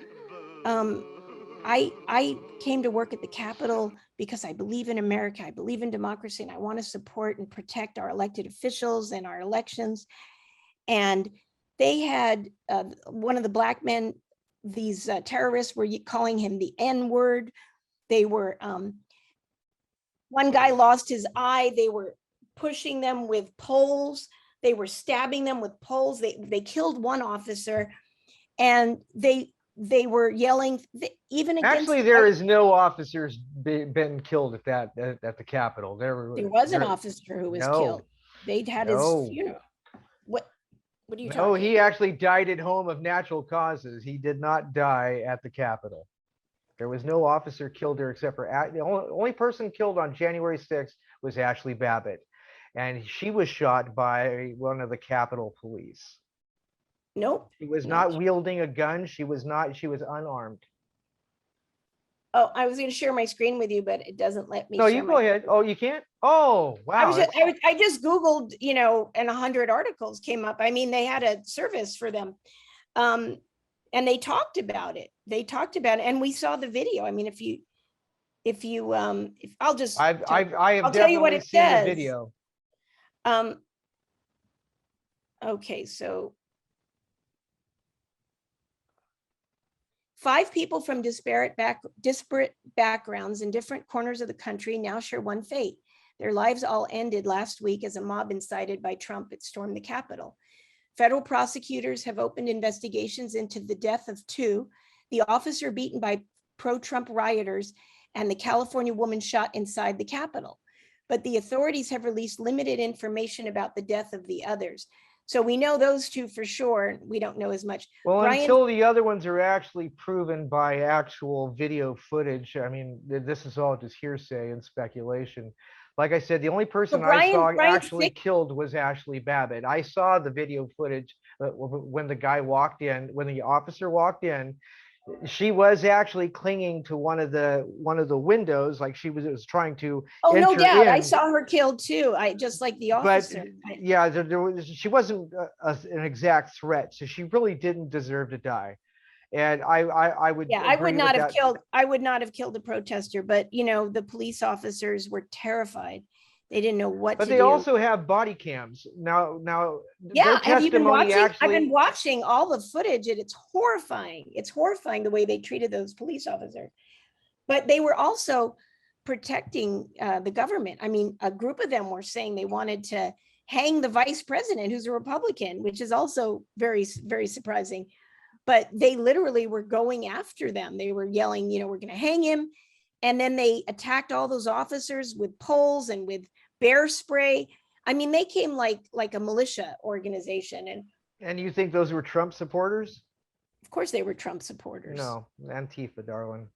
I came to work at the Capitol because I believe in America. I believe in democracy and I want to support and protect our elected officials and our elections. And they had one of the black men, these terrorists were calling him the N-word. They were, one guy lost his eye. They were pushing them with poles. They were stabbing them with poles. They killed one officer and they were yelling even against. Actually, there is no officers been killed at the Capitol. There was an officer who was killed. They'd had his funeral. What are you talking about? No, he actually died at home of natural causes. He did not die at the Capitol. There was no officer killed there except for the only person killed on January 6th was Ashley Babbitt. And she was shot by one of the Capitol Police. Nope. She was not wielding a gun. She was unarmed. Oh, I was going to share my screen with you, but it doesn't let me. No, you go ahead. Oh, you can't? Oh, wow. I just Googled, you know, and 100 articles came up. I mean, they had a service for them. And they talked about it. And we saw the video. I mean, if you, if I'll just, I have I'll tell you what definitely it seen the says. video. Okay, so 5 people from disparate backgrounds in different corners of the country now share one fate. Their lives all ended last week as a mob incited by Trump had stormed the Capitol. Federal prosecutors have opened investigations into the death of 2, the officer beaten by pro-Trump rioters and the California woman shot inside the Capitol. But the authorities have released limited information about the death of the others. So we know those 2 for sure. We don't know as much. Well, Brian, until the other ones are actually proven by actual video footage, I mean, this is all just hearsay and speculation. Like I said, the only person I saw actually killed was Ashley Babbitt. I saw the video footage when the guy walked in, when the officer walked in. She was actually clinging to one of the windows, like she was trying to. Oh, no doubt. I in. saw her killed too. I just like the officer. But yeah, she wasn't an exact threat, so she really didn't deserve to die. And I would. Yeah, I would not have killed. I would not have killed a protester. But you know, the police officers were terrified. They didn't know what to do. But they also have body cams now. Yeah, have you been watching? I've been watching all the footage, and it's horrifying. It's horrifying the way they treated those police officers. But they were also protecting the government. I mean, a group of them were saying they wanted to hang the vice president, who's a Republican, which is also very, very surprising. But they literally were going after them. They were yelling, you know, we're going to hang him. And then they attacked all those officers with poles and with bear spray. I mean, they came like a militia organization. And you think those were Trump supporters? Of course they were Trump supporters. No, Antifa, darling.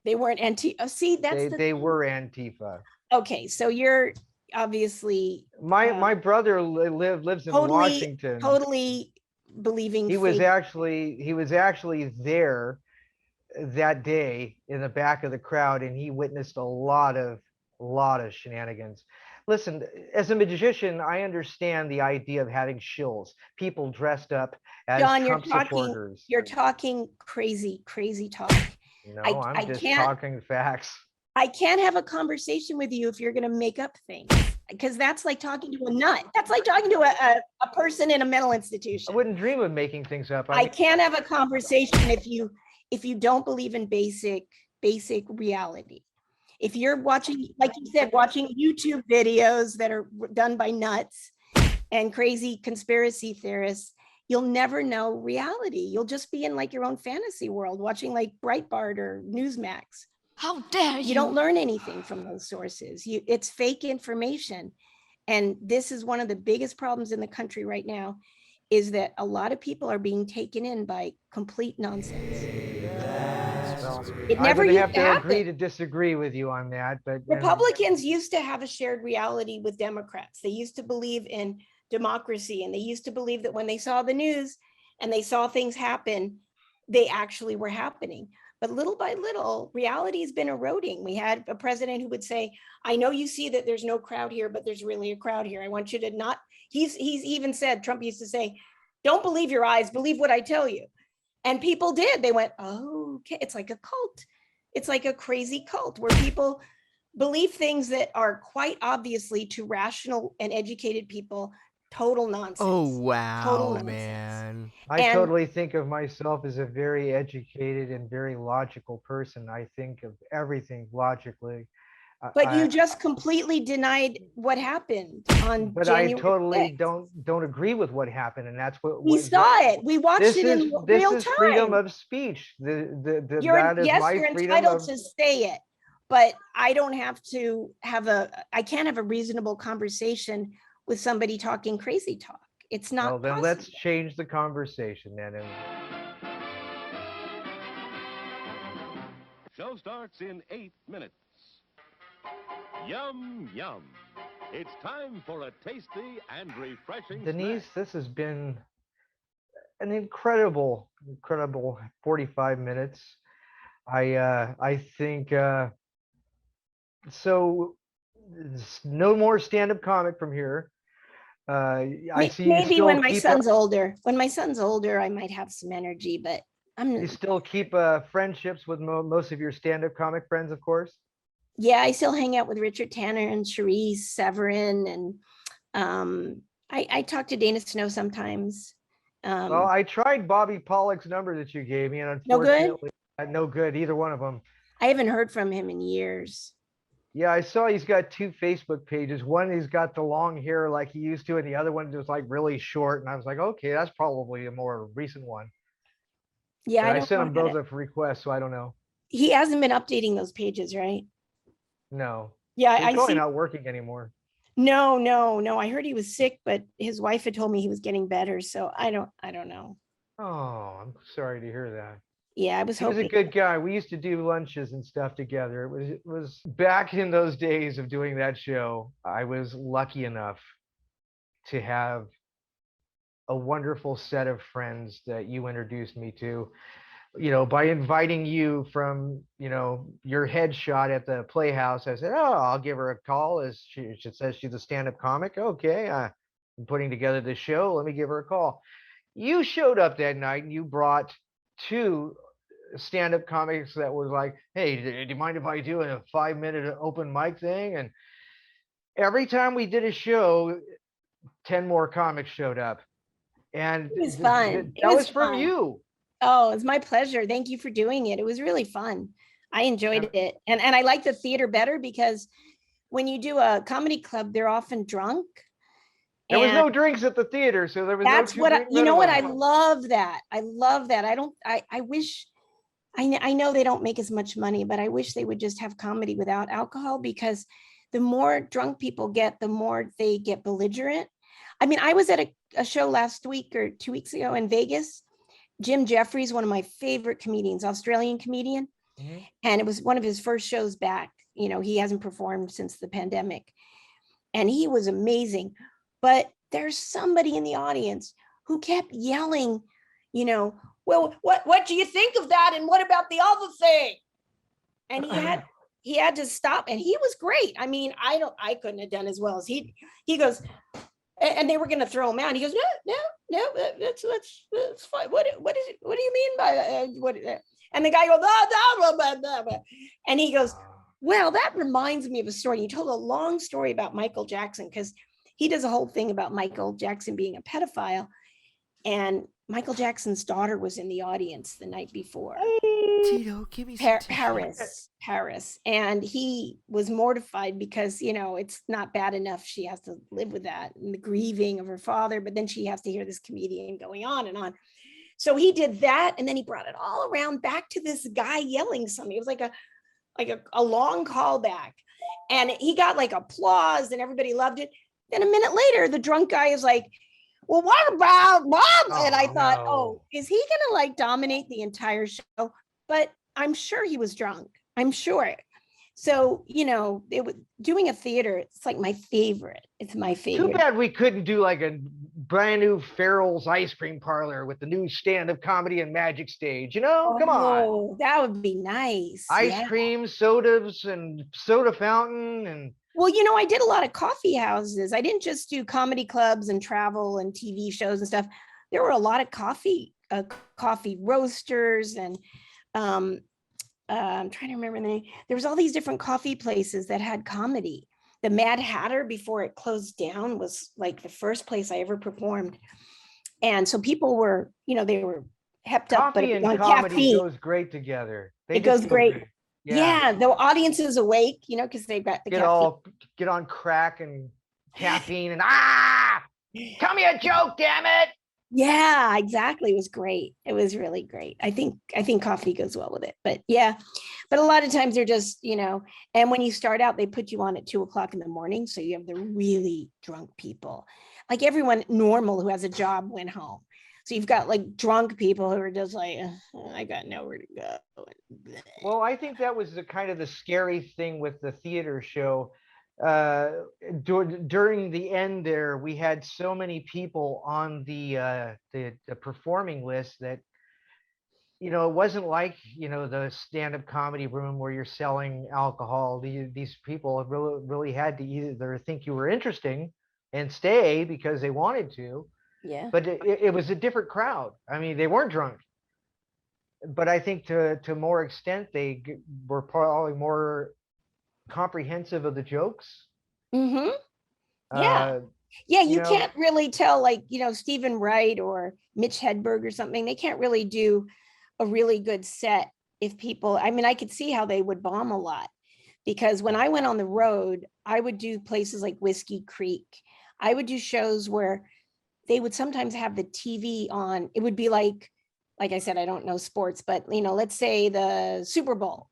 They weren't Antifa. See, they were Antifa. Okay, so you're obviously my brother lives in Washington. Totally believing he was actually there that day in the back of the crowd, and he witnessed a lot of shenanigans. Listen, as a magician, I understand the idea of having shills, people dressed up as Trump supporters. You're talking crazy talk. No, I'm just talking facts. I can't have a conversation with you if you're going to make up things, because that's like talking to a nut. That's like talking to a person in a mental institution. I wouldn't dream of making things up. I can't have a conversation if you don't believe in basic reality. If you're watching, like you said, watching YouTube videos that are done by nuts and crazy conspiracy theorists, you'll never know reality. You'll just be in like your own fantasy world, watching like Breitbart or Newsmax. How dare you? You don't learn anything from those sources. It's fake information. And this is one of the biggest problems in the country right now, is that a lot of people are being taken in by complete nonsense. It never used to happen. I have to agree to disagree with you on that, but Republicans used to have a shared reality with Democrats. They used to believe in democracy, and they used to believe that when they saw the news and they saw things happen, they actually were happening. But little by little, reality has been eroding. We had a president who would say, I know you see that there's no crowd here, but there's really a crowd here. I want you to not, he's even said, Trump used to say, don't believe your eyes, believe what I tell you. And people did. They went, oh, okay. It's like a cult. It's like a crazy cult where people believe things that are quite obviously to rational and educated people total nonsense. Oh, wow, total nonsense. man. I totally think of myself as a very educated and very logical person. I think of everything logically. But you just completely denied what happened on but January I totally 6th. don't agree with what happened, and that's what we saw it. We watched it in real time. This is freedom of speech. You're entitled to say it, but I don't have to have I can't have a reasonable conversation with somebody talking crazy talk. It's not Well, then possible. let's change the conversation then. Show starts in 8 minutes. Yum, yum. It's time for a tasty and refreshing Denise, snack. this has been an incredible 45 minutes. I think so. No more stand-up comic from here. I see maybe when my son's older. When my son's older, I might have some energy, but you still keep friendships with most of your stand-up comic friends, of course. Yeah, I still hang out with Richard Tanner and Cherise Severin, and I talk to Dana Snow sometimes. Well, I tried Bobby Pollock's number that you gave me, and No good. unfortunately, no good, either one of them. I haven't heard from him in years. Yeah, I saw he's got 2 Facebook pages. One, he's got the long hair like he used to, and the other one was like really short. And I was like, okay, that's probably a more recent one. Yeah, And I I don't sent know him how both to- a request, so I don't know. He hasn't been updating those pages, right? No. Yeah, He's I probably see. not working anymore. No. I heard he was sick, but his wife had told me he was getting better. So I don't know. Oh, I'm sorry to hear that. Yeah, I was He was a hoping. good guy. We used to do lunches and stuff together. It was back in those days of doing that show. I was lucky enough to have a wonderful set of friends that you introduced me to, by inviting you from, your headshot at the Playhouse. I said, oh, I'll give her a call, as she says she's a stand-up comic. Okay, I'm putting together this show. Let me give her a call. You showed up that night and you brought 2 stand-up comics that was like, hey, do you mind if I do a 5-minute open mic thing? And every time we did a show, 10 more comics showed up. And It was fun. that was from you. Oh, it's my pleasure. Thank you for doing it. It was really fun. I enjoyed it. And I like the theater better because when you do a comedy club, they're often drunk. There was And no drinks at the theater, so there was that's no what you know what I minimum. love that. I love that. I wish I know they don't make as much money, but I wish they would just have comedy without alcohol, because the more drunk people get, the more they get belligerent. I mean, I was at a show last week or 2 weeks ago in Vegas. Jim Jeffries, one of my favorite comedians, Australian comedian. Mhm. And it was one of his first shows back. He hasn't performed since the pandemic. And he was amazing. But there's somebody in the audience who kept yelling, well, what do you think of that? And what about the other thing? And he had to stop, and he was great. I mean, I couldn't have done as well as he goes, and they were going to throw him out. He goes, no, that's fine. What is it? What do you mean by what? And the guy goes, no. And he goes, well, that reminds me of a story. He told a long story about Michael Jackson, because he does a whole thing about Michael Jackson being a pedophile. And Michael Jackson's daughter was in the audience the night before. Tito, give me some Paris. And he was mortified because, it's not bad enough. She has to live with that and the grieving of her father, but then she has to hear this comedian going on and on. So he did that. And then he brought it all around back to this guy yelling something. It was like a long callback, and he got like applause and everybody loved it. Then a minute later, the drunk guy is like, well, what about Mom? And I thought, oh, is he gonna like dominate the entire show? But I'm sure he was drunk. I'm sure. So, doing a theater, it's like my favorite. It's my favorite. Too bad we couldn't do like a brand new Farrell's ice cream parlor with the new stand-up comedy and magic stage. Come on. Oh, that would be nice. Ice cream, sodas, and soda fountain, and well, I did a lot of coffee houses. I didn't just do comedy clubs and travel and TV shows and stuff. There were a lot of coffee roasters, and I'm trying to remember the name. There was all these different coffee places that had comedy. The Mad Hatter, before it closed down, was like the first place I ever performed. And so people were, they were hepped up, but coffee and on comedy caffeine. goes great together. It goes great. Yeah, the audience is awake, because they've got the caffeine. Get on crack and caffeine and tell me a joke, damn it. Yeah, exactly. It was great. It was really great. I think coffee goes well with it, but a lot of times they're just, and when you start out, they put you on at 2:00 in the morning. So you have the really drunk people, like everyone normal who has a job went home. So you've got like drunk people who are just like, I got nowhere to go. Well, I think that was the kind of the scary thing with the theater show. During the end there, we had so many people on the performing list that, it wasn't like, the stand-up comedy room where you're selling alcohol. These people really had to either think you were interesting and stay because they wanted to. Yeah. But it was a different crowd. I mean, they weren't drunk. But I think to more extent, they were probably more comprehensive of the jokes. Mm-hmm. Yeah. Yeah, you know, can't really tell, like, Stephen Wright or Mitch Hedberg or something. They can't really do a really good set if people, I mean, I could see how they would bomb a lot, because when I went on the road, I would do places like Whiskey Creek. I would do shows where they would sometimes have the TV on. It would be like I said, I don't know sports, but let's say the Super Bowl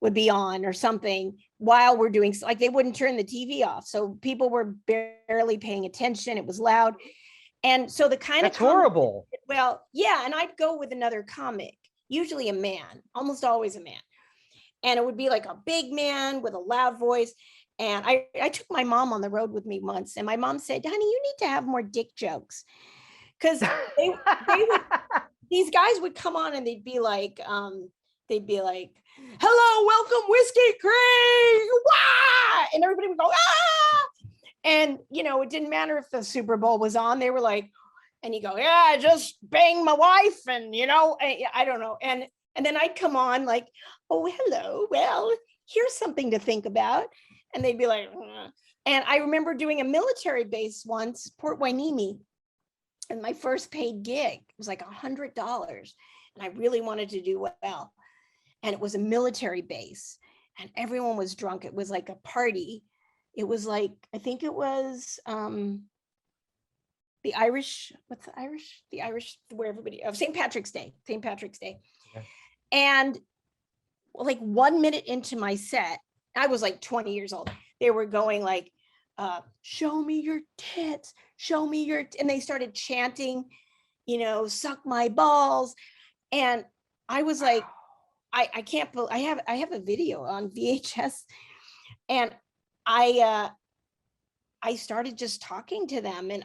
would be on or something while we're doing, like, they wouldn't turn the TV off. So people were barely paying attention. It was loud. And so the kind that's of comic, horrible. well, yeah. And I'd go with another comic, usually a man, almost always a man. And it would be like a big man with a loud voice. And I took my mom on the road with me once, and my mom said, honey, you need to have more dick jokes. Because they would, these guys would come on and they'd be like, hello, welcome, Whiskey Creek, wah! And everybody would go, ah! And, it didn't matter if the Super Bowl was on. They were like, and you go, yeah, I just banged my wife. And, I don't know. And then I'd come on like, oh, hello, well, here's something to think about. And they'd be like, and I remember doing a military base once, Port Hueneme, and my first paid gig was like $100. And I really wanted to do well. And it was a military base and everyone was drunk. It was like a party. It was like, I think it was the Irish, what's the Irish? The Irish, where everybody, St. Patrick's Day. Yeah. And like 1 minute into my set, I was like 20 years old. They were going like, show me your tits, show me your, and they started chanting, suck my balls. And I was like, I can't believe, I have a video on VHS, and I started just talking to them, and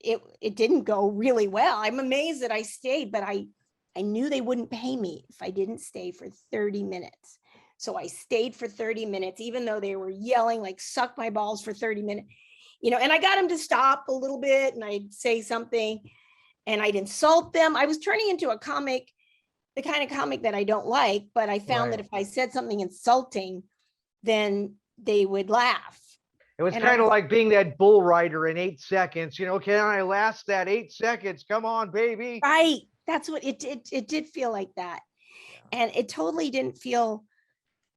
it didn't go really well. I'm amazed that I stayed, but I knew they wouldn't pay me if I didn't stay for 30 minutes. So I stayed for 30 minutes, even though they were yelling like suck my balls for 30 minutes, and I got them to stop a little bit, and I'd say something and I'd insult them. I was turning into a comic, the kind of comic that I don't like, but I found that if I said something insulting, then they would laugh. It was kind of like being that bull rider in 8 seconds. Can I last that 8 seconds? Come on, baby. Right. That's what it did feel like that. Yeah. And it totally didn't feel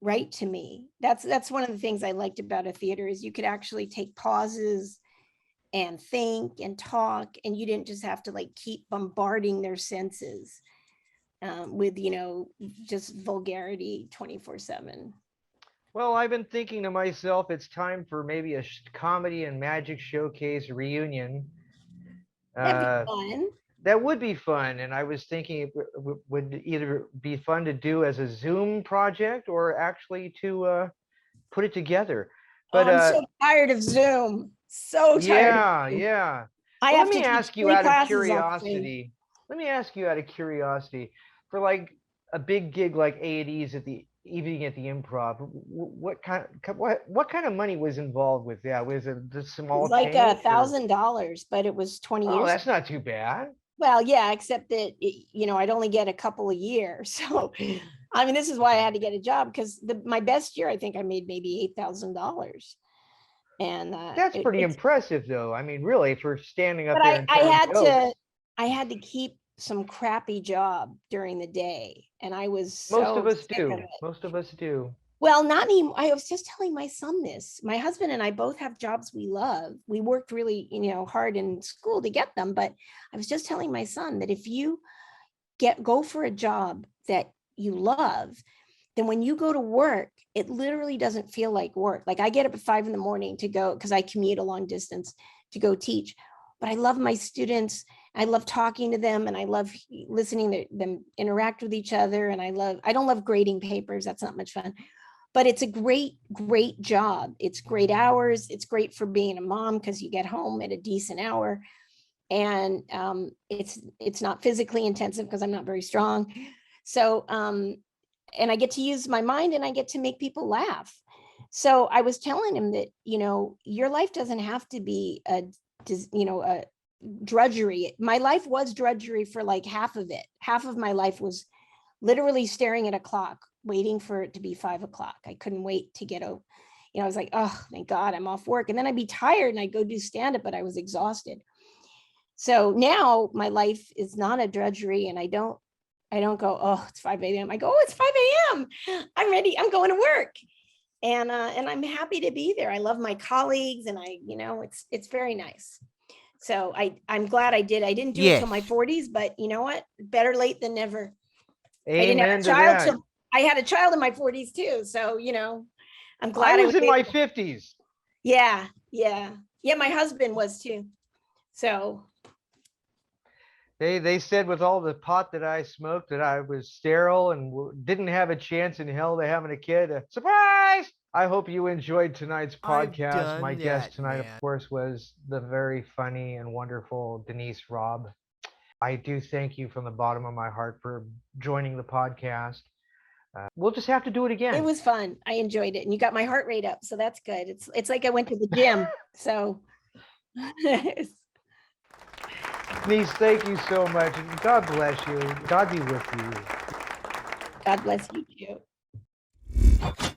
right to me. That's one of the things I liked about a theater, is you could actually take pauses and think and talk, and you didn't just have to like keep bombarding their senses with, just vulgarity 24/7. Well, I've been thinking to myself, it's time for maybe a comedy and magic showcase reunion. That'd be fun. That would be fun. And I was thinking it would either be fun to do as a Zoom project or actually to put it together. But I'm so tired of Zoom. So tired. Yeah. Let me ask you out of curiosity. For like a big gig like A&E's at the evening at the Improv, what kind of money was involved with that? Was it just small? Like $1,000, but it was 20 years. Oh, that's not too bad. Well, yeah, except that I'd only get a couple a year. So, I mean, this is why I had to get a job, because my best year, I think I made maybe $8,000. And that's pretty impressive, though. I mean, really, for standing up but there. I had to keep some crappy job during the day, and I was most of us do. Well, not even. I was just telling my son this. My husband and I both have jobs we love. We worked really, hard in school to get them, but I was just telling my son that if you go for a job that you love, then when you go to work, it literally doesn't feel like work. Like, I get up at 5 a.m. to go, because I commute a long distance to go teach, but I love my students. I love talking to them, and I love listening to them interact with each other. And I don't love grading papers. That's not much fun, but it's a great, great job. It's great hours. It's great for being a mom, because you get home at a decent hour, and it's not physically intensive because I'm not very strong. So, and I get to use my mind, and I get to make people laugh. So I was telling him that, your life doesn't have to be a drudgery. My life was drudgery for like half of it. Half of my life was literally staring at a clock, waiting for it to be 5 o'clock. I couldn't wait to get over. I was like, oh, thank God I'm off work. And then I'd be tired and I'd go do stand-up, but I was exhausted. So now my life is not a drudgery, and I don't go, oh, it's 5 a.m. I go, oh, it's 5 a.m. I'm ready. I'm going to work. And I'm happy to be there. I love my colleagues, and it's very nice. So I'm glad I did. I didn't do it till my 40s, but you know what? Better late than never. Amen. I didn't have a child I had a child in my 40s too. So, I'm glad I was in my 50s. Yeah. My husband was too. So they said with all the pot that I smoked that I was sterile and didn't have a chance in hell to having a kid. Surprise! I hope you enjoyed tonight's podcast. My guest tonight, of course, was the very funny and wonderful Denise Robb. I do thank you from the bottom of my heart for joining the podcast. We'll just have to do it again. It was fun. I enjoyed it. And you got my heart rate up. So that's good. It's like I went to the gym. So Denise, thank you so much. God bless you. God be with you. God bless you too.